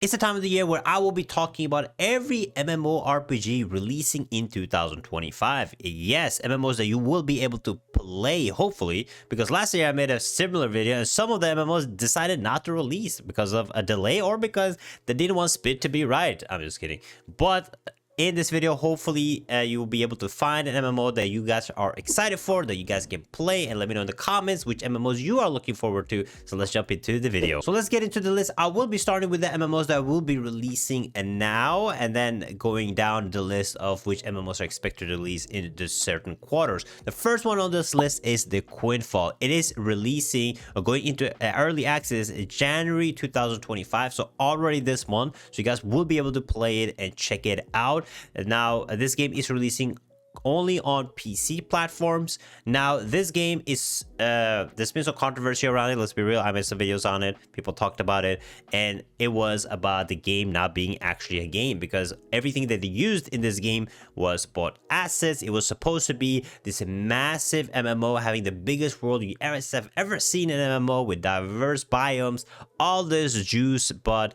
It's the time of the year where I will be talking about every MMORPG releasing in 2025. Yes, MMOs that you will be able to play, hopefully, because last year I made a similar video and some of the MMOs decided not to release because of a delay or because they didn't want Spid to be right. I'm just kidding. But in this video, hopefully you will be able to find an MMO that you guys are excited for, that you guys can play, and let me know in the comments which MMOs you are looking forward to. So let's jump into the video. So let's get into the list. I will be starting with the MMOs that will be releasing now, and then going down the list of which MMOs are expected to release in the certain quarters. The first one on this list is the Quinfall. It is releasing or going into early access in January 2025, so already this month. So you guys will be able to play it and check it out. Now this game is releasing only on PC platforms. Now this game is there's been some controversy around it. Let's be real, I made some videos on it, people talked about it, and it was about the game not being actually a game because everything that they used in this game was bought assets. It was supposed to be this massive MMO having the biggest world you have ever seen in an MMO with diverse biomes, all this juice, but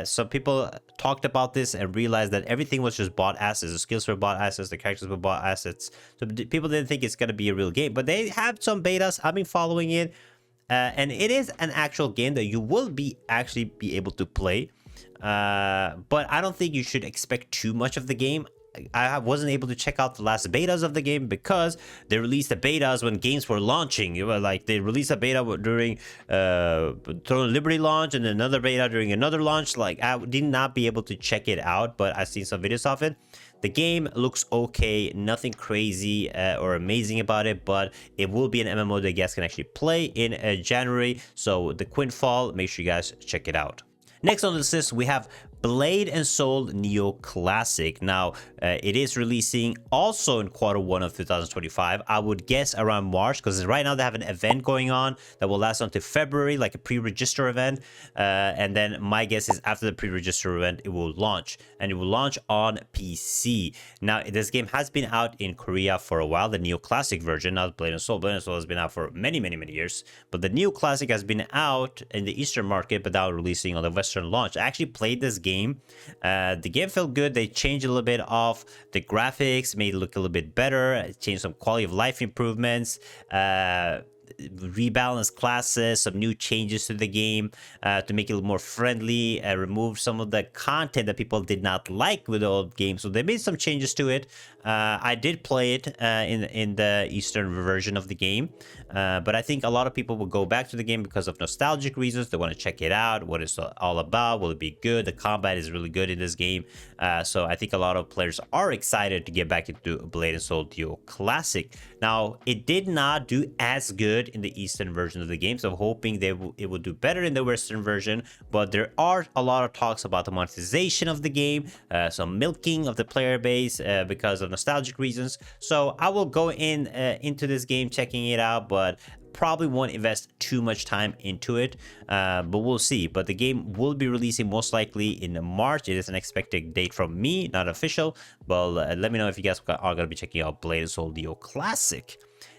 some people talked about this and realized that everything was just bought assets. The skills were bought assets, the characters were bought assets. So people didn't think it's going to be a real game, but they have some betas. I've been following it, and it is an actual game that you will actually be able to play. But I don't think you should expect too much of the game. I wasn't able to check out the last betas of the game because they released the betas when games were launching. You were like, they released a beta during Throne of Liberty launch and another beta during another launch. Like, I did not be able to check it out, but I've seen some videos of it. The game looks okay, nothing crazy or amazing about it, but it will be an MMO that you guys can actually play in January. So the Quinfall, make sure you guys check it out. Next on this list, we have BladeAndSoulNeo Classic. Now, it is releasing also in Q1 of 2025. I would guess around March, because right now they have an event going on that will last until February, like a pre-register event. And then my guess is after the pre-register event, it will launch. And it will launch on PC. Now, this game has been out in Korea for a while, the Neo Classic version, not Blade and Soul. Blade and Soul has been out for many, many, many years. But the Neo Classic has been out in the Eastern market, but now releasing on the Western launch. I actually played this game. The game felt good. They changed a little bit of the graphics, made it look a little bit better, changed some quality of life improvements, rebalance classes, some new changes to the game to make it a little more friendly, remove some of the content that people did not like with the old game. So they made some changes to it. I did play it in the Eastern version of the game, but I think a lot of people will go back to the game because of nostalgic reasons. They want to check it out, what it's all about, will it be good? The combat is really good in this game, so I think a lot of players are excited to get back into Blade and Soul Neo Classic. Now, it did not do as good in the Eastern version of the game, so I'm hoping it will do better in the Western version, but there are a lot of talks about the monetization of the game, some milking of the player base because of nostalgic reasons. So I will go into this game checking it out, but probably won't invest too much time into it, but we'll see. But the game will be releasing most likely in March. It is an expected date from me, not official, but let me know if you guys are going to be checking out Blade and Soul Neo Classic.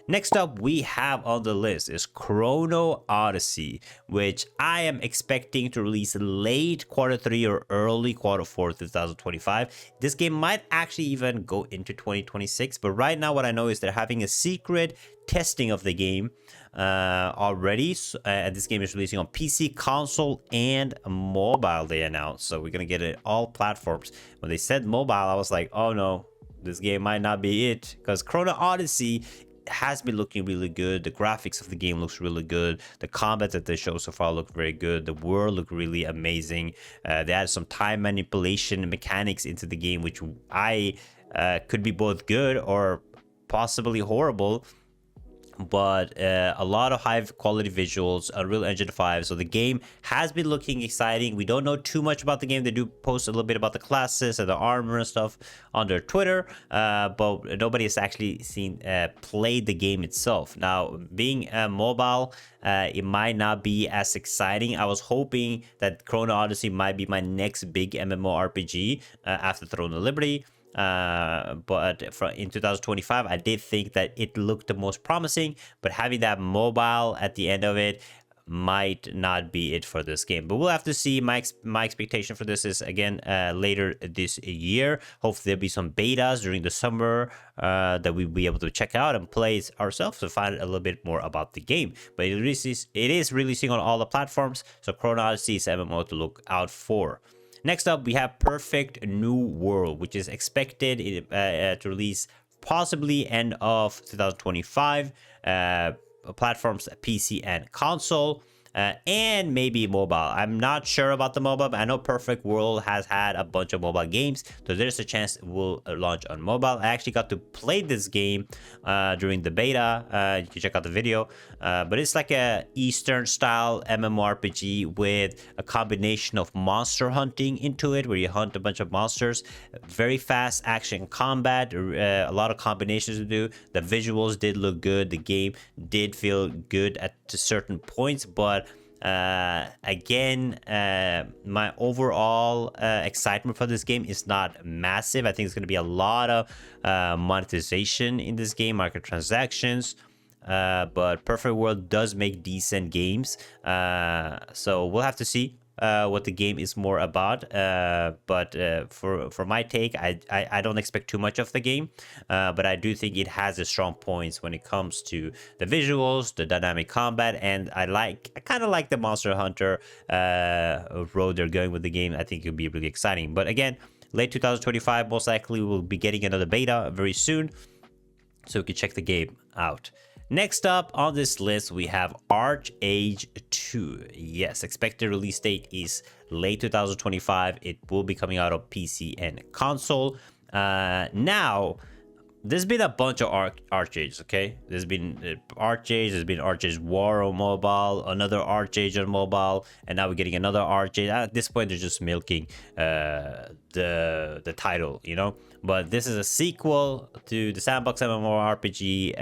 Next up, we have on the list is ChronoOdyssey, which I am expecting to release late Q3 or early Q4 2025. This game might actually even go into 2026, but right now what I know is they're having a secret testing of the game already. This game is releasing on PC, console, and mobile, they announced. So we're going to get it all platforms. When they said mobile, I was like, oh no, this game might not be it, because ChronoOdyssey has been looking really good. The graphics of the game looks really good. The combat that they show so far look very good. The world look really amazing. They added some time manipulation mechanics into the game, which I could be both good or possibly horrible. But a lot of high quality visuals, Unreal Engine 5. So the game has been looking exciting. We don't know too much about the game. They do post a little bit about the classes and the armor and stuff on their Twitter, but nobody has actually played the game itself. Now, being mobile, it might not be as exciting. I was hoping that ChronoOdyssey might be my next big MMORPG after Throne of Liberty. But in 2025, I did think that it looked the most promising, but having that mobile at the end of it might not be it for this game, but we'll have to see. My expectation for this is, again, later this year. Hopefully there'll be some betas during the summer that we'll be able to check out and play ourselves to find a little bit more about the game. But it is releasing on all the platforms, so ChronoOdyssey is MMO to look out for. Next up, we have PerfectNewWorld, which is expected to release possibly end of 2025. Platforms PC and console, and maybe mobile. I'm not sure about the mobile, but I know Perfect World has had a bunch of mobile games, so there's a chance it will launch on mobile. I actually got to play this game during the beta. You can check out the video, but it's like a Eastern style MMORPG with a combination of monster hunting into it, where you hunt a bunch of monsters. Very fast action combat, a lot of combinations to do. The visuals did look good. The game did feel good at certain points, but again, my overall excitement for this game is not massive. I think it's going to be a lot of monetization in this game, microtransactions. But Perfect World does make decent games, so we'll have to see what the game is more about. But for my take, I don't expect too much of the game, but I do think it has a strong points when it comes to the visuals, the dynamic combat, and I kind of like the Monster Hunter road they're going with the game. I think it'll be really exciting. But again, late 2025, most likely we'll be getting another beta very soon, so we can check the game out. Next up on this list, we have Archeage 2. Yes, expected release date is late 2025. It will be coming out on PC and console. Now, there's been a bunch of Archeages, okay? There's been Archeage, there's been Archeage War on mobile, another Archeage on mobile, and now we're getting another Archeage. At this point, they're just milking the title, you know? But this is a sequel to the sandbox MMORPG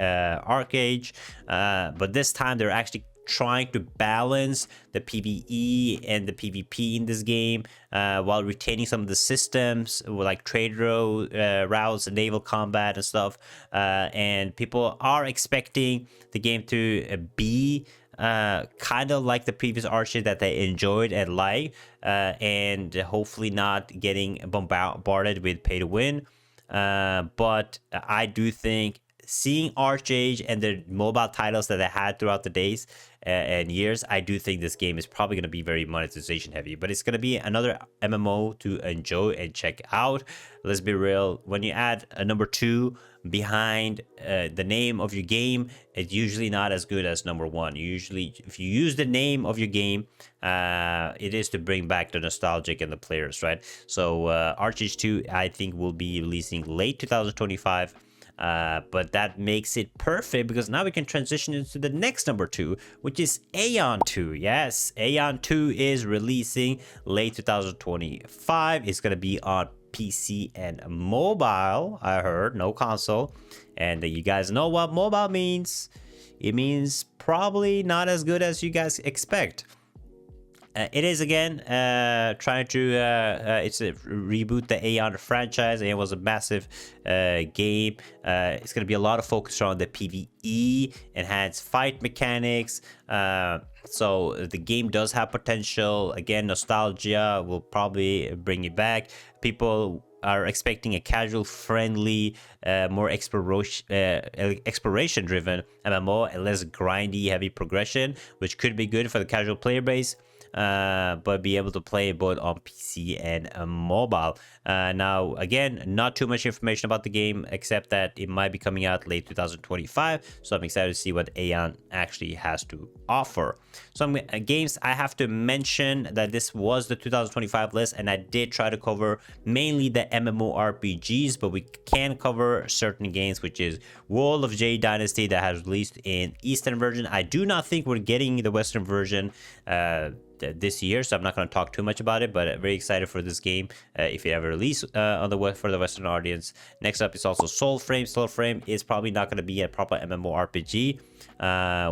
Archeage, but this time they're actually trying to balance the PvE and the PvP in this game while retaining some of the systems like trade routes, naval combat and stuff. And people are expecting the game to be kind of like the previous Archeage that they enjoyed and like, and hopefully not getting bombarded with pay to win. But I do think seeing Archeage and the mobile titles that they had throughout the days and years, I do think this game is probably going to be very monetization heavy, but it's going to be another MMO to enjoy and check out. Let's be real, when you add a number 2 behind the name of your game, it's usually not as good as number 1. Usually, if you use the name of your game, it is to bring back the nostalgic and the players, right? So Archeage 2, I think, will be releasing late 2025. But that makes it perfect because now we can transition into the next number 2, which is Aion 2. Yes, Aion 2 is releasing late 2025. It's going to be on PC and mobile, I heard, no console. And you guys know what mobile means. It means probably not as good as you guys expect. It is, again, trying to reboot the Aion franchise. It was a massive game. It's going to be a lot of focus on the PvE, enhanced fight mechanics. So the game does have potential. Again, nostalgia will probably bring it back. People are expecting a casual, friendly, more exploration-driven MMO and less grindy, heavy progression, which could be good for the casual player base. But be able to play both on PC and mobile. Now, again, not too much information about the game, except that it might be coming out late 2025. So I'm excited to see what Aion actually has to offer. Some games I have to mention that this was the 2025 list, and I did try to cover mainly the MMORPGs, but we can cover certain games, which is WorldofJadeDynasty that has released in Eastern version. I do not think we're getting the Western version this year, so I'm not going to talk too much about it, but very excited for this game if it ever release on the for the Western audience. Next up is also Soulframe. Soulframe is probably not going to be a proper MMORPG,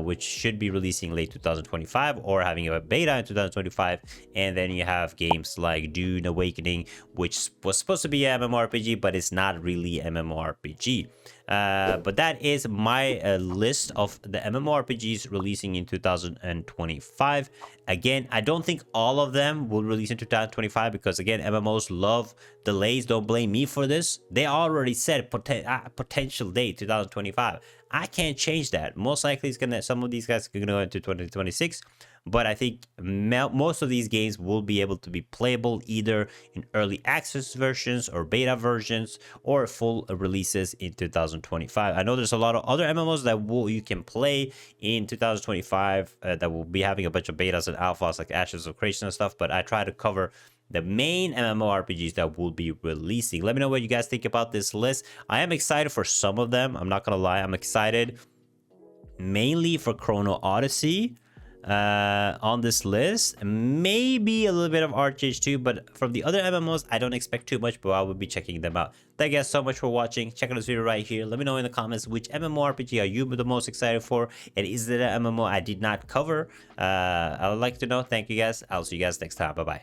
which should be releasing late 2025 or having a beta in 2025. And then you have games like DuneAwakening, which was supposed to be an MMORPG, but it's not really MMORPG. But that is my list of the MMORPGs releasing in 2025. Again, I don't think all of them will release in 2025 because, again, MMOs love delays. Don't blame me for this. They already said potential date 2025. I can't change that. Most likely, some of these guys are gonna go into 2026. But I think most of these games will be able to be playable either in early access versions or beta versions or full releases in 2025. I know there's a lot of other MMOs that you can play in 2025 that will be having a bunch of betas and alphas like Ashes of Creation and stuff, but I try to cover the main MMORPGs that will be releasing. Let me know what you guys think about this list. I am excited for some of them. I'm not gonna lie. I'm excited mainly for ChronoOdyssey on this list, maybe a little bit of Archeage too, but from the other MMOs I don't expect too much, but I will be checking them out. Thank you guys so much for watching. Check out this video right here. Let me know in the comments which MMORPG are you the most excited for, and is it an MMO I did not cover? I would like to know. Thank you guys. I'll see you guys next time. Bye bye.